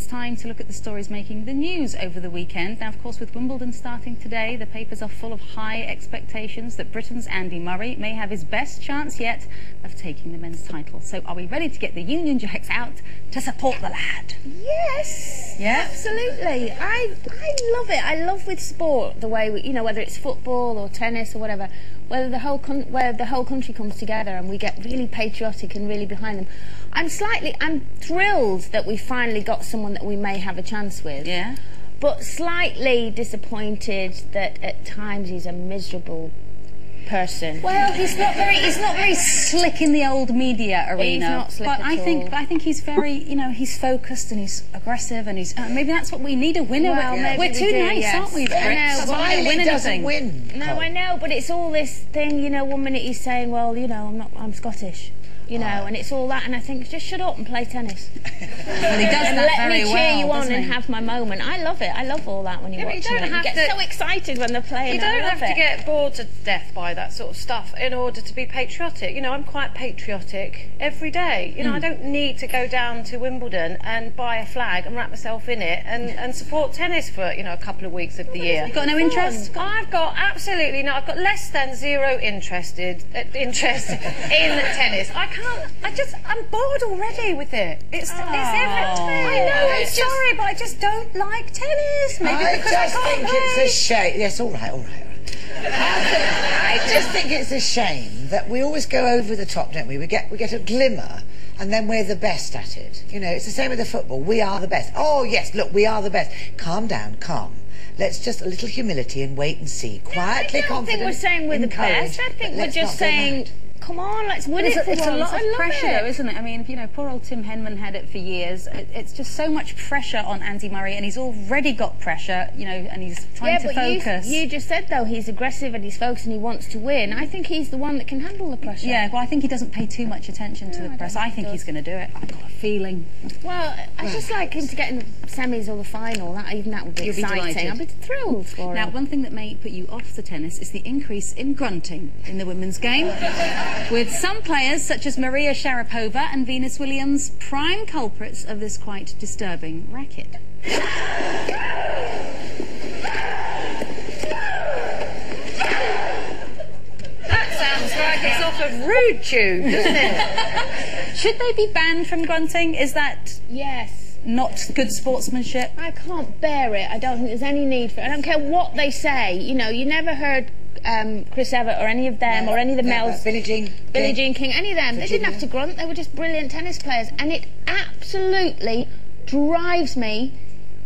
it's time to look at the stories making the news over the weekend. Now, of course, with Wimbledon starting today, the papers are full of high expectations that Britain's Andy Murray may have his best chance yet of taking the men's title. So are we ready to get the Union Jacks out to support the lad? Yes, yeah, absolutely. I love it. I love with sport the way we, you know, whether it's football or tennis or whatever, where the whole country comes together and we get really patriotic and really behind them. I'm thrilled that we finally got someone that we may have a chance with. Yeah. But slightly disappointed that at times he's a miserable person. Well, he's not very slick in the old media arena. He's not slick but at all. I think he's very, you know, he's focused and he's aggressive and he's maybe that's what we need, a winner. Well, yeah. We're too nice, yes. aren't we? Smiley doesn't win. No, I know, but it's all this thing, you know. 1 minute he's saying, well, you know, I'm Scottish. You know, and it's all that, and I think, just shut up and play tennis. Well, he does and that let very me cheer well, you on and he? have my moment. I love it. I love all that when you watch it. You get so excited when they're playing. You don't have to get bored to death by that sort of stuff in order to be patriotic. You know, I'm quite patriotic every day. You know, I don't need to go down to Wimbledon and buy a flag and wrap myself in it and support tennis for, you know, a couple of weeks of the year. You've got no interest? I've got absolutely no. I've got less than zero interest in tennis. I'm bored already with it. It's every day. I know, I'm sorry, but I just don't like tennis. Maybe I because just I can't think play. it's a shame. Yes, all right. I just think it's a shame that we always go over the top, don't we? We get a glimmer, and then we're the best at it. You know, it's the same with the football. We are the best. Oh yes, look, we are the best. Calm down, calm. Let's just a little humility and wait and see. Quietly, confident. I don't think we're saying we're the best. I think we're just saying, come on, let's win it for once. It's a lot of pressure, though, isn't it? I mean, you know, poor old Tim Henman had it for years. It's just so much pressure on Andy Murray, and he's already got pressure, you know, and he's trying to focus. You just said, though, he's aggressive and he's focused and he wants to win. I think he's the one that can handle the pressure. Yeah, well, I think he doesn't pay too much attention to the press. I think he's going to do it. I've got a feeling. Well, I just like him to get in the semis or the final. Even that would be exciting. I'd be thrilled for him. Now, one thing that may put you off the tennis is the increase in grunting in the women's game, with some players such as Maria Sharapova and Venus Williams prime culprits of this quite disturbing racket. That sounds like it's off of Rude Tube, doesn't it? Should they be banned from grunting? Is that not good sportsmanship? I can't bear it. I don't think there's any need for it. I don't care what they say. You know, you never heard Chris Evert or any of them or any of the males. Billie Jean King, any of them. They didn't have to grunt. They were just brilliant tennis players. And it absolutely drives me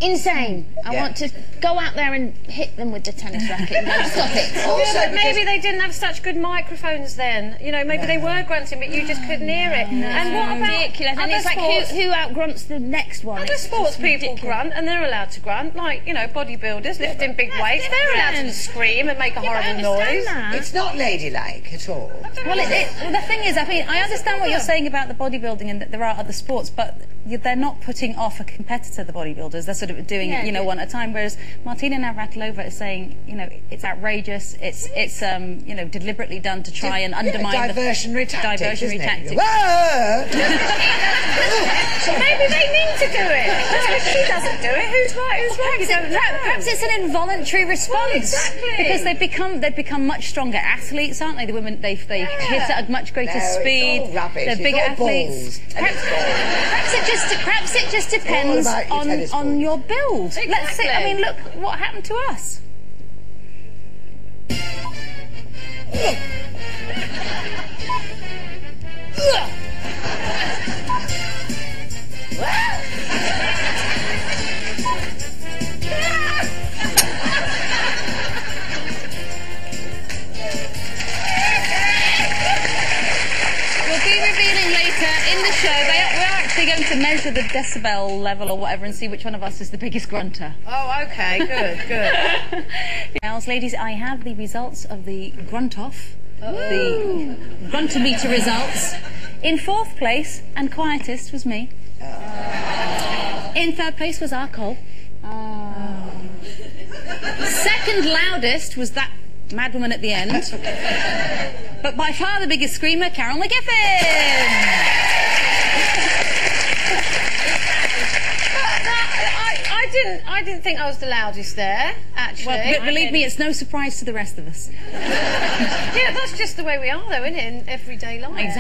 insane. I want to go out there and hit them with the tennis racket and go, stop it. Also, maybe they didn't have such good microphones then. You know, maybe they were grunting, but you just couldn't hear it. No. And what about ridiculous? And it's like, who outgrunts the next one? Other sports people grunt, and they're allowed to grunt. Like, you know, bodybuilders lifting big weights, they're allowed to scream and make a horrible noise. It's not ladylike at all. Well, the thing is, I mean, I understand what you're saying about the bodybuilding and that there are other sports, but they're not putting off a competitor, the bodybuilders. They're sort of doing it, you know, one at a time. Whereas Martina Navratilova is saying, you know, it's outrageous. It's you know, deliberately done to try and undermine diversionary tactics. Diversionary tactics. Maybe they need to do it. If she doesn't do it, who's right? Who's wrong? You don't know. Perhaps it's an involuntary response. Well, exactly. Because they've become much stronger athletes, aren't they? The women they hit at a much greater speed. It's all rubbish. They're bigger athletes. Perhaps it just depends on your build. Exactly. Let's see. I mean, look what happened to us. We'll be revealing later in the show. We're actually going to measure the decibel level or whatever and see which one of us is the biggest grunter. Oh, okay, good. Now, ladies, I have the results of the grunt-off, the gruntometer results. In 4th place, and quietest, was me. In 3rd place was our Cole. 2nd loudest was that madwoman at the end. But by far the biggest screamer, Carol McGiffin! I didn't think I was the loudest there, actually. Well, believe me, it's no surprise to the rest of us. Yeah, that's just the way we are, though, isn't it, in everyday life? Exactly.